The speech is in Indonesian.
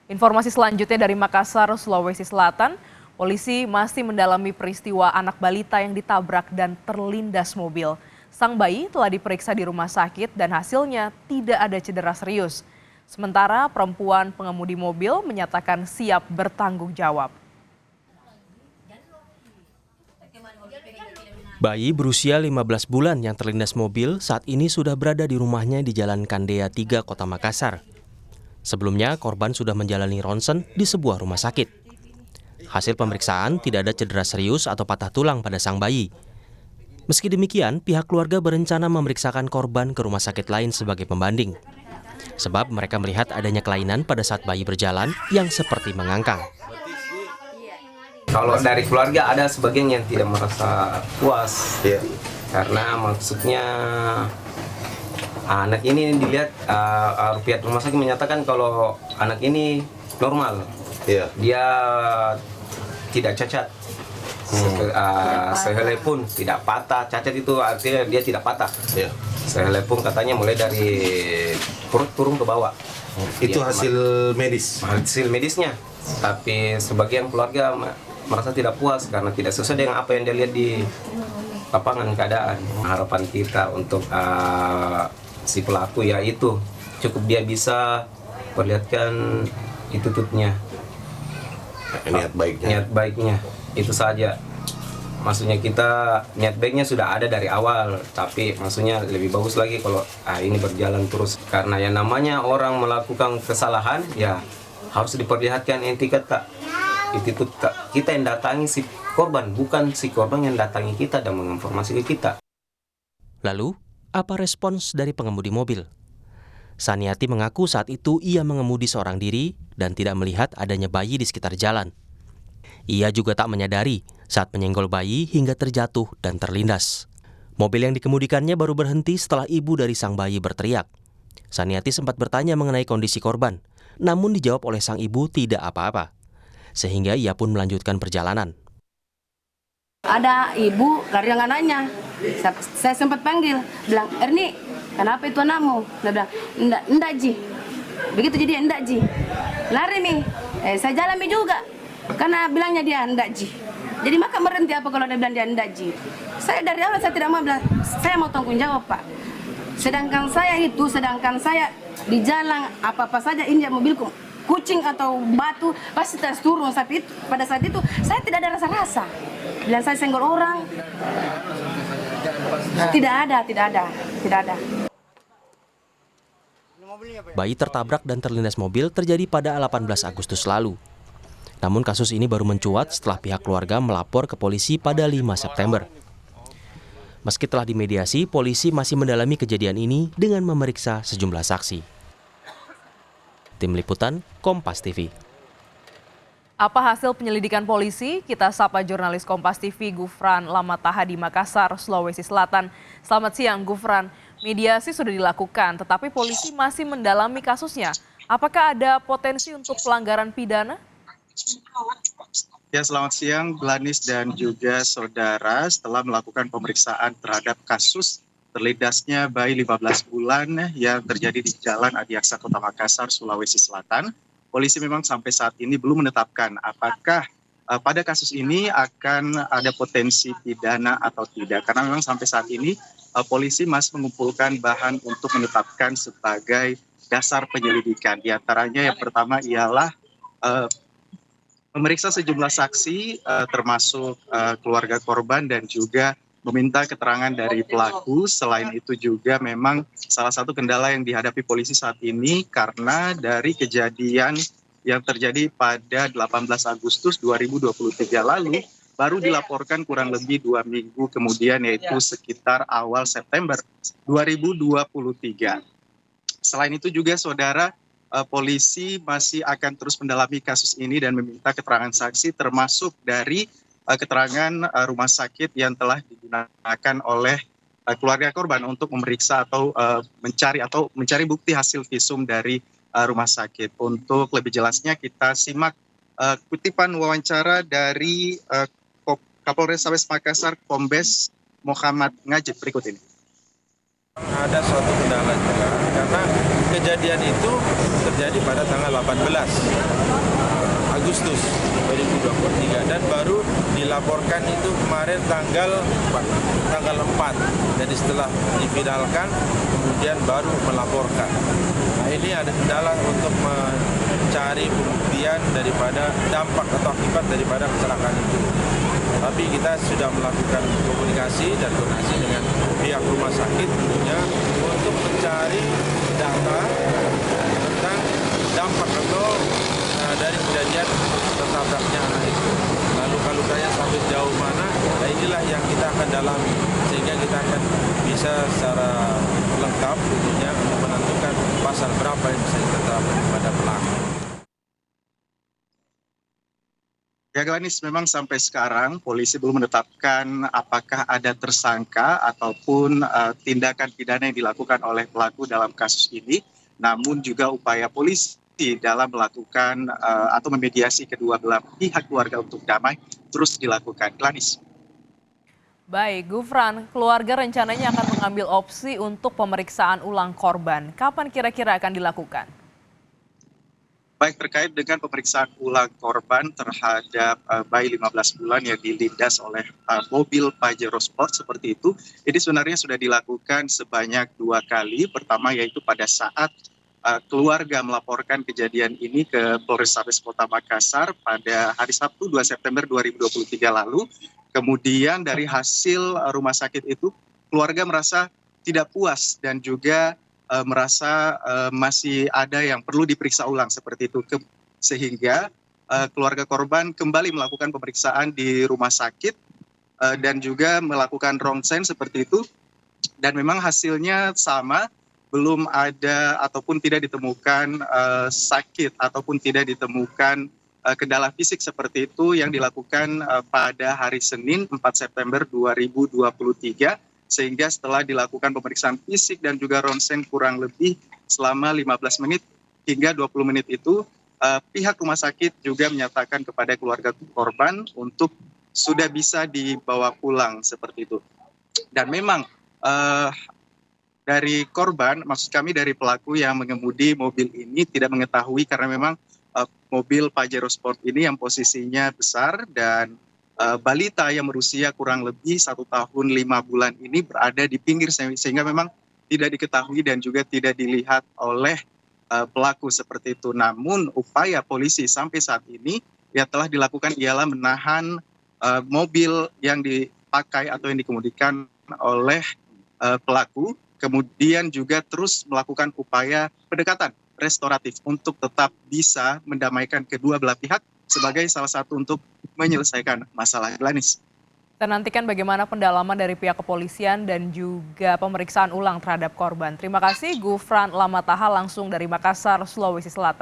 Informasi selanjutnya dari Makassar, Sulawesi Selatan, polisi masih mendalami peristiwa anak balita yang ditabrak dan terlindas mobil. Sang bayi telah diperiksa di rumah sakit dan hasilnya tidak ada cedera serius. Sementara perempuan pengemudi mobil menyatakan siap bertanggung jawab. Bayi berusia 15 bulan yang terlindas mobil saat ini sudah berada di rumahnya di Jalan Kandea 3, Kota Makassar. Sebelumnya, korban sudah menjalani ronsen di sebuah rumah sakit. Hasil pemeriksaan tidak ada cedera serius atau patah tulang pada sang bayi. Meski demikian, pihak keluarga berencana memeriksakan korban ke rumah sakit lain sebagai pembanding. Sebab mereka melihat adanya kelainan pada saat bayi berjalan yang seperti mengangkang. Kalau dari keluarga ada sebagian yang tidak merasa puas, karena maksudnya anak ini dilihat pihak rumah sakit menyatakan kalau anak ini normal, dia tidak cacat, sehelai pun tidak patah. Cacat itu artinya dia tidak patah, sehelai pun katanya mulai dari perut turun ke bawah. Itu hasil medis? Hasil medisnya, tapi sebagian keluarga merasa tidak puas karena tidak sesuai dengan apa yang dia lihat di lapangan keadaan. Harapan kita untuk si pelaku yaitu cukup dia bisa perlihatkan itu tutupnya, niat baiknya itu saja. Maksudnya kita niat baiknya sudah ada dari awal, tapi maksudnya lebih bagus lagi kalau ini berjalan terus, karena yang namanya orang melakukan kesalahan ya harus diperlihatkan etiket. Itu kita yang datangi si korban, bukan si korban yang datangi kita dan menginformasi ke kita. Lalu, apa respons dari pengemudi mobil? Saniati mengaku saat itu ia mengemudi seorang diri dan tidak melihat adanya bayi di sekitar jalan. Ia juga tak menyadari saat menyenggol bayi hingga terjatuh dan terlindas. Mobil yang dikemudikannya baru berhenti setelah ibu dari sang bayi berteriak. Saniati sempat bertanya mengenai kondisi korban, namun dijawab oleh sang ibu tidak apa-apa. Sehingga ia pun melanjutkan perjalanan. Ada ibu lari dengan anaknya. Saya sempat panggil, bilang, "Erni, kenapa itu anakmu?" Dia bilang, "Enggak Ji." Begitu jadi enggak Ji. Lari nih. Saya jalan juga. Karena bilangnya dia enggak Ji. Jadi maka berhenti apa kalau dia bilang dia enggak Ji. Saya dari awal saya tidak mau bilang, saya mau tanggung jawab, Pak. Sedangkan saya di jalan apa-apa saja injak mobilku, kucing atau batu pasti terus turun. Tapi pada saat itu saya tidak ada rasa-rasa. Bilang saya senggol orang, tidak ada. Bayi tertabrak dan terlindas mobil terjadi pada 18 Agustus lalu. Namun kasus ini baru mencuat setelah pihak keluarga melapor ke polisi pada 5 September. Meski telah dimediasi, polisi masih mendalami kejadian ini dengan memeriksa sejumlah saksi. Tim Liputan, Kompas TV. Apa hasil penyelidikan polisi? Kita sapa jurnalis Kompas TV Gufran Lamataha di Makassar, Sulawesi Selatan. Selamat siang Gufran. Mediasi sudah dilakukan, tetapi polisi masih mendalami kasusnya. Apakah ada potensi untuk pelanggaran pidana? Ya, selamat siang Glanis dan juga saudara. Setelah melakukan pemeriksaan terhadap kasus terlindasnya bayi 15 bulan yang terjadi di Jalan Adiaksa, Kota Makassar, Sulawesi Selatan, polisi memang sampai saat ini belum menetapkan apakah pada kasus ini akan ada potensi pidana atau tidak. Karena memang sampai saat ini polisi masih mengumpulkan bahan untuk menetapkan sebagai dasar penyelidikan. Di antaranya yang pertama ialah memeriksa sejumlah saksi termasuk keluarga korban dan juga meminta keterangan dari pelaku. Selain itu juga memang salah satu kendala yang dihadapi polisi saat ini karena dari kejadian yang terjadi pada 18 Agustus 2023 lalu baru dilaporkan kurang lebih 2 minggu kemudian, yaitu sekitar awal September 2023. Selain itu juga saudara, polisi masih akan terus mendalami kasus ini dan meminta keterangan saksi termasuk dari keterangan rumah sakit yang telah digunakan oleh keluarga korban untuk memeriksa atau mencari bukti hasil visum dari rumah sakit. Untuk lebih jelasnya kita simak kutipan wawancara dari Kapolres Makassar Kombes Muhammad Ngajib berikut ini. Ada suatu kendala juga karena kejadian itu terjadi pada tanggal 18 Agustus 2023 dan baru dilaporkan itu kemarin tanggal 4. Jadi setelah difinalkan kemudian baru melaporkan. Nah, ini ada kendala untuk mencari pembuktian daripada dampak atau akibat daripada kecelakaan itu. Tapi kita sudah melakukan komunikasi dan koordinasi dengan pihak rumah sakit tentunya untuk mencari data tentang dampak atau dari kejadian tertabraknya anak itu. Lalu luka-lukanya sampai jauh mana, nah inilah yang kita akan dalami. Sehingga kita akan bisa secara lengkap tentunya menentukan pasal berapa yang bisa diterapkan kepada pelaku. Ya Glenis, memang sampai sekarang polisi belum menetapkan apakah ada tersangka ataupun tindakan pidana yang dilakukan oleh pelaku dalam kasus ini. Namun juga upaya polisi dalam melakukan atau memediasi kedua belah pihak keluarga untuk damai terus dilakukan. Glenis. Baik, Gufran, keluarga rencananya akan mengambil opsi untuk pemeriksaan ulang korban. Kapan kira-kira akan dilakukan? Baik, terkait dengan pemeriksaan ulang korban terhadap bayi 15 bulan yang dilindas oleh mobil Pajero Sport seperti itu, ini sebenarnya sudah dilakukan sebanyak 2 kali. Pertama yaitu pada saat keluarga melaporkan kejadian ini ke Polrestabes Kota Makassar pada hari Sabtu 2 September 2023 lalu. Kemudian dari hasil rumah sakit itu, keluarga merasa tidak puas dan juga merasa masih ada yang perlu diperiksa ulang seperti itu. Sehingga keluarga korban kembali melakukan pemeriksaan di rumah sakit dan juga melakukan ronsen seperti itu. Dan memang hasilnya sama, belum ada ataupun tidak ditemukan sakit ataupun tidak ditemukan kendala fisik seperti itu yang dilakukan pada hari Senin 4 September 2023. Sehingga setelah dilakukan pemeriksaan fisik dan juga ronsen kurang lebih selama 15 menit hingga 20 menit itu, pihak rumah sakit juga menyatakan kepada keluarga korban untuk sudah bisa dibawa pulang seperti itu. Dan memang dari korban, maksud kami dari pelaku yang mengemudi mobil ini tidak mengetahui karena memang mobil Pajero Sport ini yang posisinya besar dan balita yang berusia kurang lebih 1 tahun 5 bulan ini berada di pinggir sehingga memang tidak diketahui dan juga tidak dilihat oleh pelaku seperti itu. Namun upaya polisi sampai saat ini yang telah dilakukan ialah menahan mobil yang dipakai atau yang dikemudikan oleh pelaku, kemudian juga terus melakukan upaya pendekatan restoratif untuk tetap bisa mendamaikan kedua belah pihak sebagai salah satu untuk menyelesaikan masalah. Glenis. Kita nantikan bagaimana pendalaman dari pihak kepolisian dan juga pemeriksaan ulang terhadap korban. Terima kasih Gufran Lamataha langsung dari Makassar, Sulawesi Selatan.